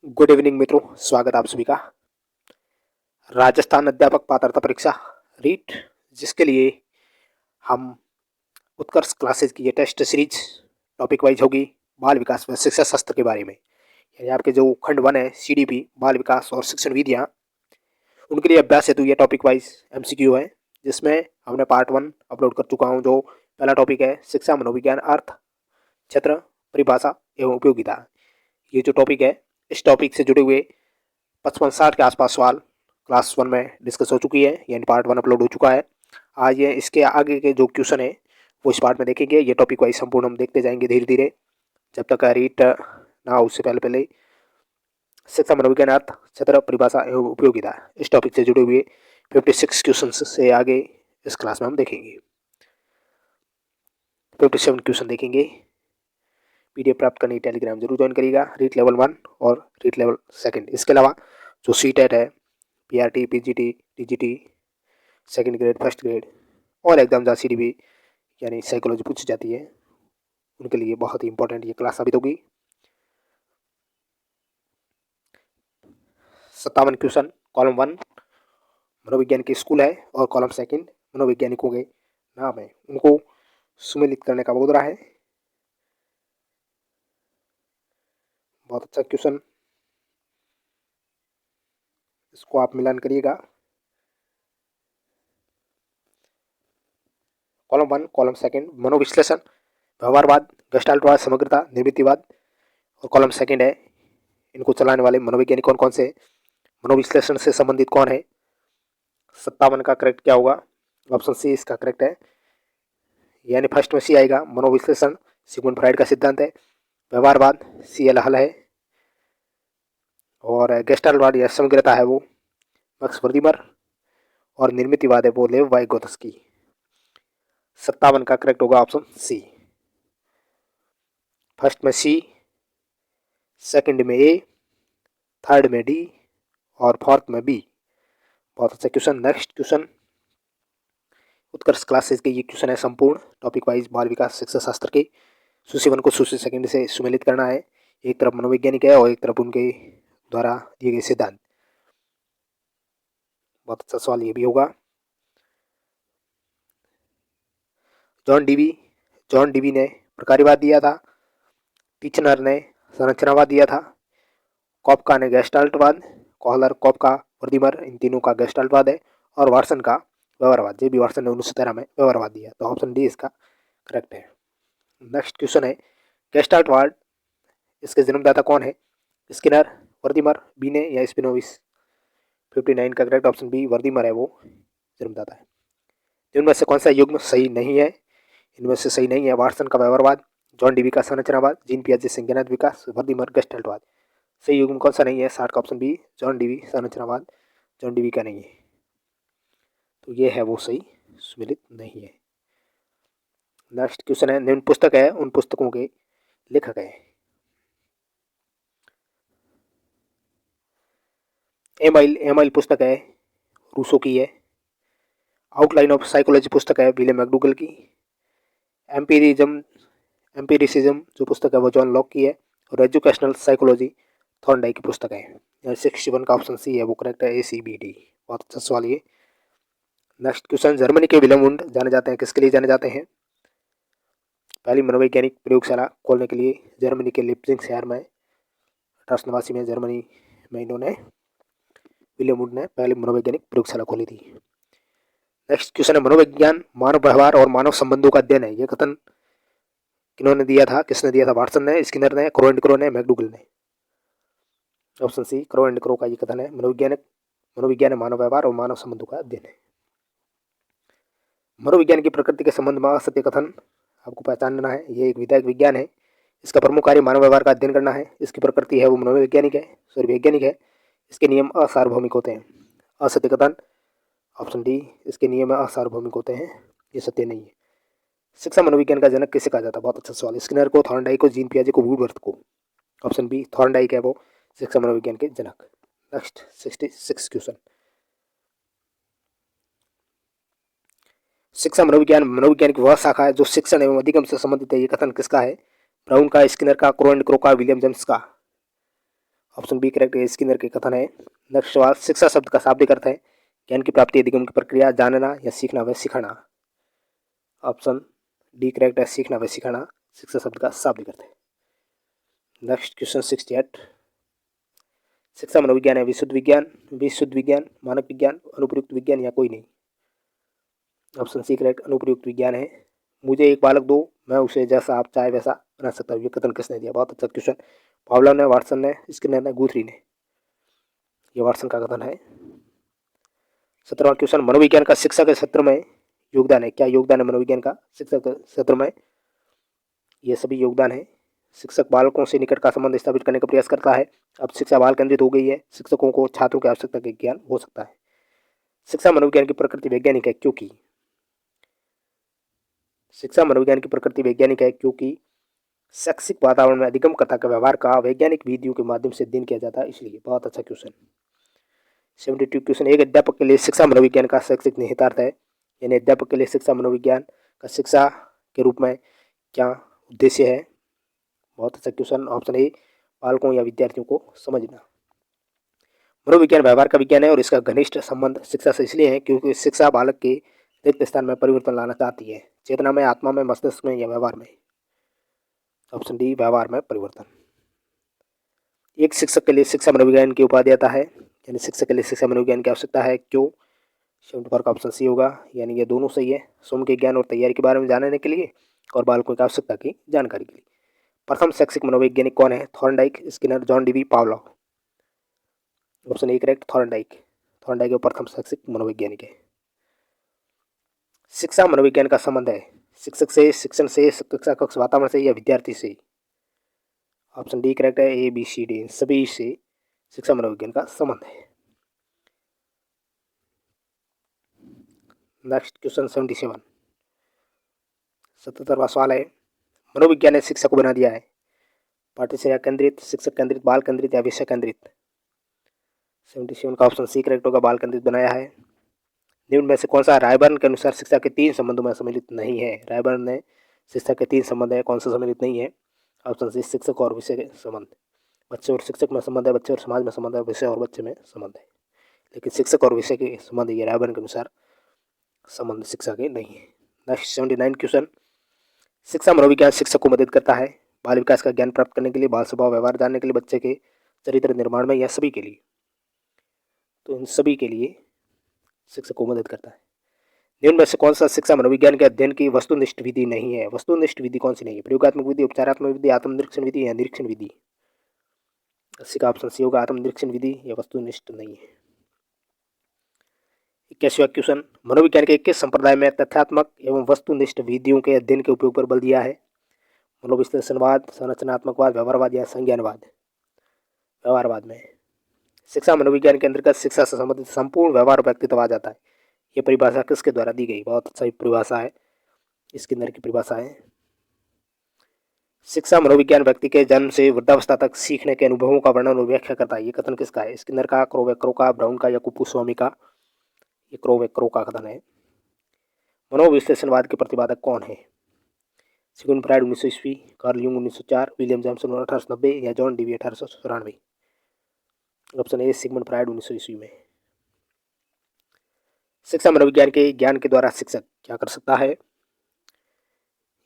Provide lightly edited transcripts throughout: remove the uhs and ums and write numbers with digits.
Good evening मित्रों, स्वागत आप सभी का। राजस्थान अध्यापक पात्रता परीक्षा रीट, जिसके लिए हम उत्कर्ष क्लासेस की ये टेस्ट सीरीज टॉपिक वाइज होगी बाल विकास व शिक्षा शास्त्र के बारे में। यानी आपके जो खंड 1 है सीडीपी बाल विकास और शिक्षण विधियाँ, उनके लिए अभ्यास हेतु ये टॉपिक वाइज एमसीक्यू है, जिसमें हमने पार्ट 1 अपलोड कर चुका हूँ। जो पहला टॉपिक है शिक्षा मनोविज्ञान अर्थ क्षेत्र परिभाषा एवं उपयोगिता। ये जो टॉपिक है, इस टॉपिक से जुड़े हुए 55-60 के आसपास सवाल क्लास 1 में डिस्कस हो चुकी है, यानी पार्ट 1 अपलोड हो चुका है। आज ये इसके आगे के जो क्वेश्चन है वो इस पार्ट में देखेंगे। ये टॉपिक वाइज संपूर्ण हम देखते जाएंगे धीरे धीरे, जब तक रीट ना हो उससे पहले पहले शिक्षा मनोविज्ञान अर्थ क्षेत्र परिभाषा एवं उपयोगिता इस टॉपिक से जुड़े हुए 56 क्वेश्चन से आगे इस क्लास में हम देखेंगे। 57 क्वेश्चन देखेंगे। पीडीएफ प्राप्त करने की टेलीग्राम जरूर ज्वाइन करिएगा, रीट लेवल 1 और रीट लेवल 2। इसके अलावा जो सीटेट है, PRT, PGT, TGT, second grade, first grade और एग्जाम जहाँ सीडीपी यानी साइकोलॉजी पूछी जाती है, उनके लिए बहुत ही इंपॉर्टेंट ये क्लास साबित होगी। 57 क्वेश्चन। कॉलम 1 मनोविज्ञान की स्कूल है और कॉलम 2 मनोवैज्ञानिकों के नाम है, उनको सुमेलित करने का बोल रहा है। बहुत अच्छा क्वेश्चन, इसको आप मिलान करिएगा। कॉलम 1 कॉलम 2 मनोविश्लेषण, व्यवहारवाद, गेस्टाल्टवाद, समग्रता, निर्मितिवाद और कॉलम 2 है इनको चलाने वाले मनोवैज्ञानिक कौन कौन से, मनोविश्लेषण से संबंधित कौन है। 57 का करेक्ट क्या होगा? ऑप्शन सी इसका करेक्ट है, यानी फर्स्ट में सी आएगा। मनोविश्लेषण सिगमुंड फ्राइड का सिद्धांत है। व्यवहारवाद सी एल हल है, और गेस्टाल्टवाद या समग्रता है वो मैक्स वर्दीमर, और निर्मितिवाद है वो लेव वाइगोत्स्की। 57 का करेक्ट होगा ऑप्शन सी। फर्स्ट में सी, सेकंड में ए, थर्ड में डी और फोर्थ में बी। बहुत अच्छा क्वेश्चन। नेक्स्ट क्वेश्चन उत्कर्ष क्लासेस के ये क्वेश्चन है संपूर्ण टॉपिक वाइज बाल विकास शिक्षा शास्त्र के। सूची 1 को सूची 2 से सुमेलित करना है। एक तरफ मनोवैज्ञानिक है और एक तरफ उनके द्वारा दिए गए सिद्धांत। बहुत अच्छा सवाल ये भी होगा। जॉन डीवी ने प्रकार्यवाद दिया था, टीचनर ने संरचनावाद दिया था, कॉपका ने गेस्टाल्टवाद, कोहलर, कॉपका, वर्दीमर, इन तीनों का गेस्टाल्टवाद है, और वाटसन का व्यवहारवाद। जे बी वाटसन ने 1913 में व्यवहारवाद दिया, तो ऑप्शन डी इसका करेक्ट है। नेक्स्ट क्वेश्चन है गेस्टाल्टवाद, इसके जन्मदाता कौन है? स्किनर, वर्दीमर, बीने या स्पिनोविस। 59 का करेक्ट ऑप्शन बी वर्दीमर है वो जन्मदाता है। इनमें से कौन सा युग्म सही नहीं है? इनमें से सही नहीं है वाटसन का व्यवहारवाद, जॉन डीवी का संरचनावाद, जीन पियाजे संज्ञानात्मक विकास, वर्दीमर गेस्टाल्टवाद। सही युग्म कौन सा नहीं है? 60 का ऑप्शन बी जॉन डीवी संरचनावाद, जॉन डीवी का नहीं है, तो ये है वो सही सुमेलित नहीं है। नेक्स्ट क्वेश्चन है निम्न पुस्तक है उन पुस्तकों के लेखक है। एमाइल पुस्तक है रूसो की है। आउटलाइन ऑफ साइकोलॉजी पुस्तक है विलियम मैकडूगल की। एम्पिरिसिज्म जो पुस्तक है वो जॉन लॉक की है। और एजुकेशनल साइकोलॉजी थॉर्नडाइक की पुस्तक है। 61 का ऑप्शन सी है वो करेक्ट है, ACBD। बहुत अच्छा सवाल ये। नेक्स्ट क्वेश्चन जर्मनी के विलियम वुंड जाने जाते हैं, किसके लिए जाने जाते हैं? पहली मनोवैज्ञानिक प्रयोगशाला खोलने के लिए जर्मनी के लिप्जिंग शहर में 1889 में जर्मनी में इन्होंने विलियम वुड ने पहली मनोवैज्ञानिक प्रयोगशाला खोली थी। नेक्स्ट क्वेश्चन है मनोविज्ञान मानव व्यवहार और मानव संबंधों का अध्ययन है। यह कथन किन्होंने दिया था, किसने दिया था? वाटसन ने, स्किनर ने, क्रो एंड क्रो ने, मैकडूगल ने। Option C Crow and Crow का ये कथन है मनोविज्ञान मानव व्यवहार और मानव संबंधों का अध्ययन है। मनोविज्ञान की प्रकृति के संबंध में असत्य कथन आपको पहचानना है। ये एक विधायक विज्ञान है, इसका प्रमुख कार्य मानव व्यवहार का अध्ययन करना है। इसकी प्रकृति है वो मनोवैज्ञानिक है, वैज्ञानिक है। इसके नियम असार्वभौमिक होते हैं। असत्य कथन ऑप्शन डी, इसके नियम असार्वभौमिक होते हैं, ये सत्य नहीं है। शिक्षा मनोविज्ञान का जनक किसे कहा जाता है? बहुत अच्छा सवाल। स्किनर को, थॉर्नडाइक को, जीन पियाजे को, वुडवर्थ को। ऑप्शन बी थॉर्नडाइक है वो शिक्षा मनोविज्ञान के जनक। नेक्स्ट 66 क्वेश्चन शिक्षा मनोविज्ञान की वह शाखा है जो शिक्षण एवं अधिगम से संबंधित है। ये कथन किसका है? ब्राउन का, स्किनर का, क्रो एंड क्रो का, विलियम जेम्स का। ऑप्शन बी करेक्ट है, स्किनर के कथन है। नेक्स्ट सवाल, शिक्षा शब्द का शाब्दिक अर्थ है ज्ञान की प्राप्ति, अधिगम की प्रक्रिया, जानना या सीखना व सिखाना। ऑप्शन डी करेक्ट है, सीखना व सिखाना शिक्षा शब्द का शाब्दिक अर्थ है। नेक्स्ट क्वेश्चन 68, शिक्षा मनोविज्ञान है विशुद्ध विज्ञान, मानक विज्ञान, अनुप्रयुक्त विज्ञान या कोई नहीं। ऑप्शन सी करेक्ट, अनुप्रयुक्त विज्ञान है। मुझे एक बालक दो, मैं उसे जैसा आप चाहे वैसा बना सकता हूँ, ये कथन किसने दिया? बहुत अच्छा क्वेश्चन, पावलोव ने, वाटसन ने, स्किनर ने, गुथरी ने। ये वाटसन का कथन है। 17वां क्वेश्चन, मनोविज्ञान का शिक्षा के क्षेत्र में योगदान है। क्या योगदान है मनोविज्ञान का शिक्षा के क्षेत्र में? ये सभी योगदान है। शिक्षक बालकों से निकट का संबंध स्थापित करने का प्रयास करता है। अब शिक्षा बाल केंद्रित हो गई है, शिक्षकों को छात्रों की आवश्यकता के ज्ञान हो सकता है। शिक्षा मनोविज्ञान की प्रकृति वैज्ञानिक है क्योंकि, शिक्षा मनोविज्ञान की प्रकृति वैज्ञानिक है क्योंकि शैक्षिक वातावरण में अधिगमकर्ता के व्यवहार का वैज्ञानिक विधियों के माध्यम से अध्ययन किया जाता है, इसलिए। बहुत अच्छा क्वेश्चन। 72 क्वेश्चन, एक अध्यापक के लिए शिक्षा मनोविज्ञान का शैक्षिक निहितार्थ है। यानी अध्यापक के लिए शिक्षा मनोविज्ञान का शिक्षा के रूप में क्या उद्देश्य है? बहुत अच्छा क्वेश्चन। ऑप्शन ए, बालकों या विद्यार्थियों को समझना। मनोविज्ञान व्यवहार का विज्ञान है और इसका घनिष्ठ संबंध शिक्षा से इसलिए है क्योंकि शिक्षा बालक के रिक्त स्थान में परिवर्तन लाना चाहती है, चेतना में, आत्मा में, मस्तिष्क में या व्यवहार में। ऑप्शन डी, व्यवहार में परिवर्तन। एक शिक्षक के लिए शिक्षा मनोविज्ञान की उपाधि आता है, यानी शिक्षक के लिए शिक्षा मनोविज्ञान की आवश्यकता है, क्यों? 74 का ऑप्शन सी होगा, यानी ये दोनों सही है। स्वयं के ज्ञान और तैयारी के बारे में जानने के लिए और बालकों की आवश्यकता की जानकारी के लिए। प्रथम शैक्षिक मनोवैज्ञानिक कौन है? Thorndike, Skinner, John Dewey, Pavlov. Option A correct, Thorndike. Thorndike प्रथम शैक्षिक मनोवैज्ञानिक है। शिक्षा मनोविज्ञान का संबंध है शिक्षक से, शिक्षण से, कक्षा कक्ष वातावरण से या विद्यार्थी से। ऑप्शन डी करेक्ट है, ए बी सी डी, सभी से शिक्षा मनोविज्ञान का संबंध है। नेक्स्ट क्वेश्चन 77, 77वां सवाल है, मनोविज्ञान ने शिक्षा को बना दिया है पाठ्यचर्या केंद्रित, शिक्षक केंद्रित, बाल केंद्रित या विषय केंद्रित। 77 का ऑप्शन सी करेक्ट होगा, बाल केंद्रित बनाया है। निम्न में से कौन सा रायबर्न के अनुसार शिक्षा के 3 संबंधों में सम्मिलित नहीं है? रायबर्न ने शिक्षा के 3 संबंध है, कौन सा सम्मिलित नहीं है? ऑप्शन सी, शिक्षक और विषय के संबंध। बच्चे और शिक्षक में संबंध है, बच्चे और समाज में संबंध है, विषय और बच्चे में संबंध है। लेकिन शिक्षक और विषय के संबंध ये रायबर्न के अनुसार संबंध शिक्षा के नहीं है। नेक्स्ट 79 क्वेश्चन, शिक्षा मनोविज्ञान शिक्षक को मदद करता है बाल विकास का ज्ञान प्राप्त करने के लिए, बाल स्वभाव व्यवहार जानने के लिए, बच्चे के चरित्र निर्माण में, या सभी के लिए? तो इन सभी के लिए शिक्षक को मदद करता है। निम्न में से कौन सा शिक्षा मनोविज्ञान के अध्ययन की वस्तुनिष्ठ विधि नहीं है? वस्तुनिष्ठ विधि कौन सी नहीं है? प्रयोगात्मक विधि, उपचारात्मक विधि, आत्मनिरीक्षण विधि या निरीक्षण विधि। अस्सी का ऑप्शन सी होगा, आत्मनिरीक्षण विधि या वस्तुनिष्ठ नहीं है। 21वां क्वेश्चन, मनोविज्ञान के किस संप्रदाय में तथ्यात्मक एवं वस्तुनिष्ठ विधियों के अध्ययन के उपयोग पर बल दिया है? मनोविश्लेषणवाद, संरचनात्मकवाद, व्यवहारवाद या संज्ञानवाद। व्यवहारवाद में। शिक्षा मनोविज्ञान के अंतर्गत शिक्षा से संबंधित संपूर्ण व्यवहार व्यक्तित्व आ जाता है। ये परिभाषा किसके द्वारा दी गई? बहुत अच्छा परिभाषा है, स्किनर की परिभाषा है। शिक्षा मनोविज्ञान व्यक्ति के जन्म से वृद्धावस्था तक सीखने के अनुभवों का वर्णन और व्याख्या करता है। ये कथन किसका है? स्किनर का, क्रोवेक्रो का, ब्राउन का या कुपुस्वामी का? ये क्रोवेक्रो का कथन है। मनोविश्लेषणवाद के प्रतिपादक कौन है? सिगमुंड फ्रायड 1900 ईस्वी, कार्ल यूंग 1904, विलियम जेम्सन 1890 या John Dewey 1894। Option A, Sigmund Freud 1900 ईस्वी में। शिक्षा मनोविज्ञान के ज्ञान के द्वारा शिक्षक क्या कर सकता है?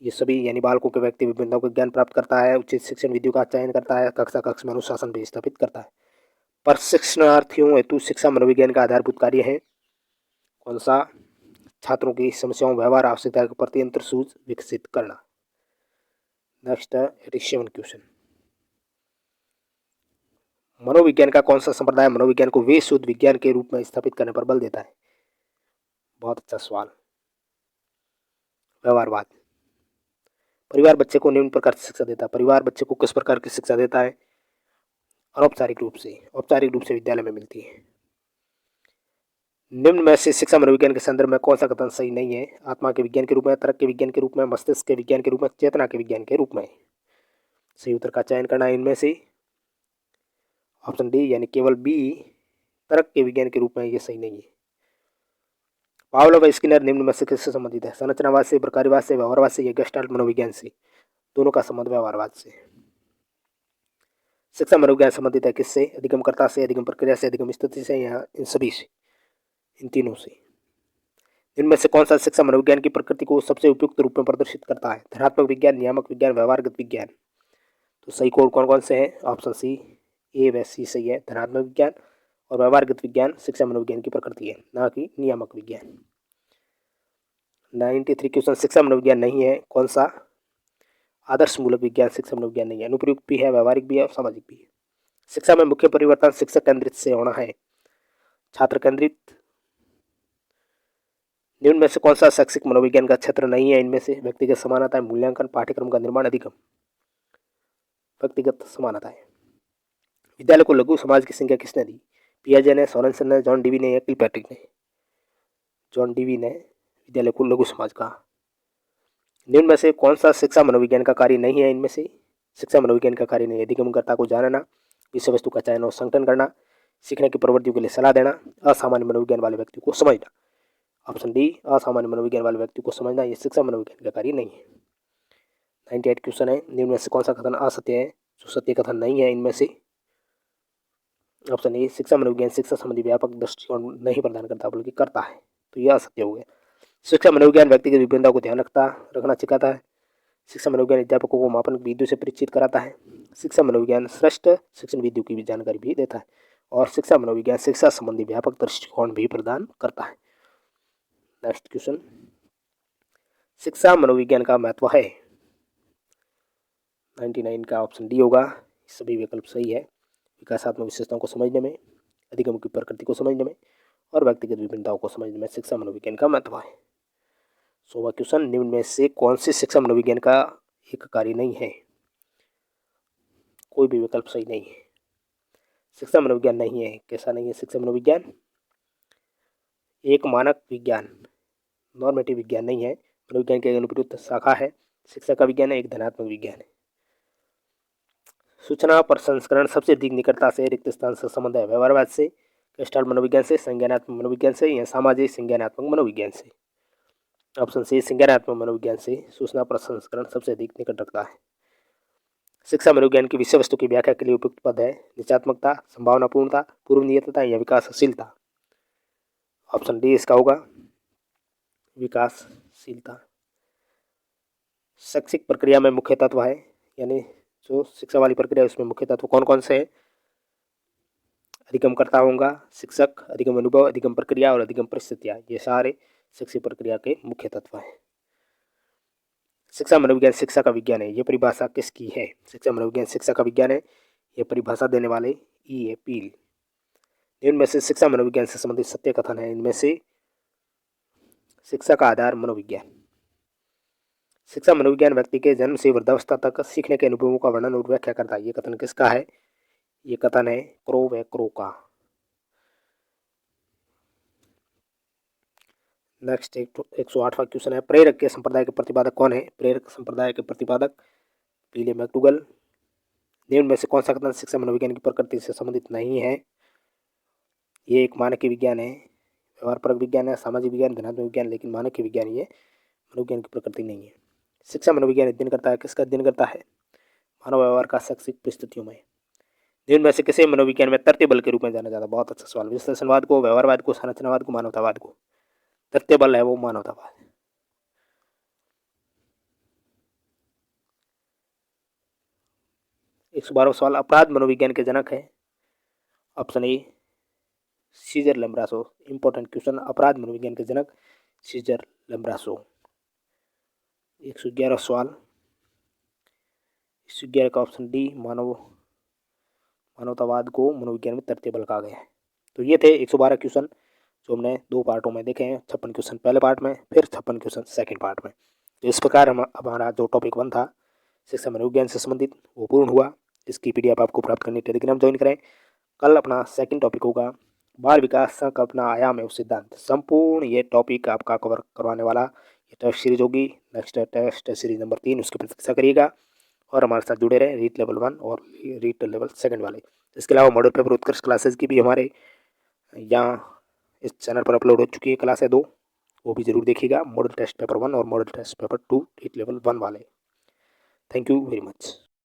ये सभी यानी बालकों के व्यक्ति विभिन्नताओं का ज्ञान प्राप्त करता है, उचित शिक्षण विधियों का चयन करता है, कक्षा कक्ष में अनुशासन भी स्थापित करता है। प्रशिक्षणार्थियों हेतु शिक्षा मनोविज्ञान का आधारभूत कार्य है कौन सा? छात्रों की समस्याओं, व्यवहार, आवश्यकता के प्रति अंतर्सूझ विकसित करना। नेक्स्ट 87 क्वेश्चन, मनोविज्ञान का कौन सा संप्रदाय मनोविज्ञान को वे शुद्ध विज्ञान के रूप में स्थापित करने पर बल देता है? बहुत अच्छा सवाल। व्यवहारवाद। परिवार बच्चे को निम्न प्रकार से शिक्षा देता है। परिवार बच्चे को किस प्रकार की शिक्षा देता है? अनौपचारिक रूप से, औपचारिक रूप से विद्यालय में मिलती है। निम्न में से शिक्षा मनोविज्ञान के संदर्भ में कौन सा कथन सही नहीं है? आत्मा के विज्ञान के रूप में, तर्क के विज्ञान के रूप में, मस्तिष्क के विज्ञान के रूप में, चेतना के विज्ञान के रूप में। सही उत्तर का चयन करना है इनमें से। ऑप्शन डी यानी केवल बी, तर्क के विज्ञान के रूप में, ये सही नहीं है। पावलोव व स्किनर निम्न में से किससे संबंधित है? संरचनावाद से, प्रकार्यवाद से, व्यवहारवाद से या गेस्टाल्ट मनोविज्ञान से? दोनों का संबंध व्यवहारवाद से। शिक्षा मनोविज्ञान संबंधित है किससे? अधिगमकर्ता से, अधिगम प्रक्रिया से, अधिगम स्थिति से, या इन सभी से, इन तीनों से। इनमें से कौन सा शिक्षा मनोविज्ञान की प्रकृति को सबसे उपयुक्त रूप में प्रदर्शित करता है? धनात्मक विज्ञान, नियामक विज्ञान, व्यवहारगत विज्ञान। तो सही कोड कौन कौन से हैं? ऑप्शन सी, ए व सी सही है। धनात्मक विज्ञान और व्यवहारगत विज्ञान शिक्षा मनोविज्ञान की प्रकृति है, ना कि नियामक विज्ञान। 93 क्वेश्चन शिक्षा मनोविज्ञान नहीं है, कौन सा? आदर्श मूलक विज्ञान शिक्षा मनोविज्ञान नहीं है, अनुप्रयुक्त भी है, व्यवहारिक भी है और सामाजिक भी है। शिक्षा में मुख्य परिवर्तन शिक्षक केंद्रित से होना है, छात्र केंद्रित। निम्न में से कौन सा शैक्षिक मनोविज्ञान का क्षेत्र नहीं है? इनमें से व्यक्तिगत समानता, मूल्यांकन, पाठ्यक्रम का निर्माण, अधिगम। व्यक्तिगत समानता है। विद्यालय को लघु समाज की संख्या किसने दी? पियाजे ने, सोरेनसन ने, जॉन डीवी ने या किलपैट्रिक ने? जॉन डीवी ने विद्यालय को लघु समाज कहा। निम्न में से कौन सा शिक्षा मनोविज्ञान का कार्य नहीं है? इनमें से शिक्षा मनोविज्ञान का कार्य नहीं है, अधिगमकर्ता को जानना, विषय वस्तु का चयन और संगठन करना, सीखने की प्रवृत्तियों के लिए सलाह देना, असामान्य मनोविज्ञान वाले व्यक्ति को समझना। ऑप्शन डी, असामान्य मनोविज्ञान वाले व्यक्ति को समझना, ये शिक्षा मनोविज्ञान का कार्य नहीं है। 98 क्वेश्चन है, निम्न में से कौन सा कथन असत्य है, जो सत्य कथन नहीं है? इनमें से ऑप्शन ए, शिक्षा मनोविज्ञान शिक्षा संबंधी व्यापक दृष्टिकोण नहीं प्रदान करता बल्कि करता है, तो यह असत्य हो गया। शिक्षा मनोविज्ञान व्यक्तिगत विभिन्नता को ध्यान रखना सिखाता है। शिक्षा मनोविज्ञान अध्यापकों को मापन विधियों से परिचित कराता है। शिक्षा मनोविज्ञान श्रेष्ठ शिक्षण विधियों की भी जानकारी भी देता है, और शिक्षा मनोविज्ञान शिक्षा संबंधी व्यापक दृष्टिकोण भी प्रदान करता है। नेक्स्ट क्वेश्चन, शिक्षा मनोविज्ञान का महत्व है। 99 का ऑप्शन डी होगा, सभी विकल्प सही है। विकासात्मक विशेषताओं को समझने में, अधिगम की प्रकृति को समझने में और व्यक्तिगत विभिन्नताओं को समझने में शिक्षा मनोविज्ञान का महत्व है। 100वां क्वेश्चन, निम्न में से कौन से शिक्षा मनोविज्ञान का एक कार्य नहीं है? कोई भी विकल्प सही नहीं है। शिक्षा मनोविज्ञान नहीं है, कैसा नहीं है शिक्षा मनोविज्ञान? एक मानक विज्ञान, नॉर्मेटिव विज्ञान नहीं है, मनोविज्ञान की अनुप्रयुक्त शाखा है, शिक्षा का विज्ञान है, एक धनात्मक विज्ञान है। सूचना प्रसंस्करण सबसे अधिक निकटता से रिक्त स्थान से संबंध है, व्यवहारवाद से, गेस्टाल्ट मनोविज्ञान से, संज्ञानात्मक मनोविज्ञान से, या सामाजिक संज्ञानात्मक मनोविज्ञान से? ऑप्शन सी, संज्ञानात्मक मनोविज्ञान से सूचना प्रसंस्करण सबसे अधिक निकट रखता है। शिक्षा मनोविज्ञान की विषय वस्तु की व्याख्या के लिए उपयुक्त पद है, निश्चयात्मकता, संभावनापूर्णता, पूर्व नियतता या विकासशीलता? ऑप्शन डी इसका होगा, विकासशीलता। शैक्षिक प्रक्रिया में मुख्य तत्व है, यानी जो शिक्षा वाली प्रक्रिया है उसमें मुख्य तत्व कौन कौन से हैं? अधिगमकर्ता होगा, शिक्षक, अधिगम अनुभव, अधिगम प्रक्रिया और अधिगम परिस्थितियाँ, ये सारे शिक्षण प्रक्रिया के मुख्य तत्व हैं। शिक्षा मनोविज्ञान शिक्षा का विज्ञान है, ये परिभाषा किसकी है? शिक्षा मनोविज्ञान शिक्षा का विज्ञान है, ये परिभाषा देने वाले ई है पील। इनमें से शिक्षा मनोविज्ञान से संबंधित सत्य कथन है। इनमें से शिक्षा का आधार मनोविज्ञान। शिक्षा मनोविज्ञान व्यक्ति के जन्म से वृद्धावस्था तक सीखने के अनुभवों का वर्णन और व्याख्या करता है। ये कथन किसका है? ये कथन है क्रो व क्रो का। नेक्स्ट 108वां क्वेश्चन है, प्रेरक के संप्रदाय के प्रतिपादक कौन है? प्रेरक संप्रदाय के प्रतिपादक पीले मैक्डुगल। निम्न में से कौन सा कथन शिक्षा मनोविज्ञान की प्रकृति से संबंधित नहीं है? ये एक मानक विज्ञान है, व्यवहार परक विज्ञान है, सामाजिक विज्ञान, धनात्मक विज्ञान, लेकिन मानक विज्ञान ये मनोविज्ञान की प्रकृति नहीं है। शिक्षा मनोविज्ञान अध्ययन करता है, किसका अध्ययन करता है? मानव व्यवहार का शैक्षिक परिस्थितियों में। निम्न में से किसे मनोविज्ञान में तृतीय बल के रूप में जाना जाता है? बहुत अच्छा सवाल। विश्लेषणवाद को, व्यवहारवाद को, संरचनावाद को, मानवतावाद को? तृतीय बल है वो मानवतावाद। एक 112वां सवाल, अपराध मनोविज्ञान के जनक है? Option A Caesar Lombroso. Important question, अपराध मनोविज्ञान के जनक सीजर लैम्ब्रासो। 111वां सवाल, 111 का ऑप्शन डी मानवतावाद को मनोविज्ञान में तृतीय बल कहा गया है। तो ये थे 112 क्वेश्चन जो हमने 2 पार्टों में देखे हैं। 56 क्वेश्चन पहले पार्ट में, फिर 56 क्वेश्चन सेकंड पार्ट में। तो इस प्रकार हमारा जो टॉपिक 1 था शिक्षा मनोविज्ञान से संबंधित वो पूर्ण हुआ। इसकी PDF आपको प्राप्त करनी टेलीग्राम ज्वाइन करें। कल अपना सेकंड टॉपिक होगा बाल विकास का अपना आयाम एवं सिद्धांत। संपूर्ण ये टॉपिक आपका कवर करवाने वाला ये टेस्ट सीरीज होगी। नेक्स्ट टेस्ट सीरीज नंबर 3, उसकी प्रतीक्षा करिएगा और हमारे साथ जुड़े रहें रीट लेवल 1 और रीट लेवल 2 वाले। इसके अलावा मॉडल पेपर उत्कर्ष क्लासेस की भी हमारे यहाँ इस चैनल पर अपलोड हो चुकी है क्लासें 2, वो भी ज़रूर देखिएगा। मॉडल टेस्ट पेपर 1 और model test paper 2 REET level 1 वाले। Thank you very much.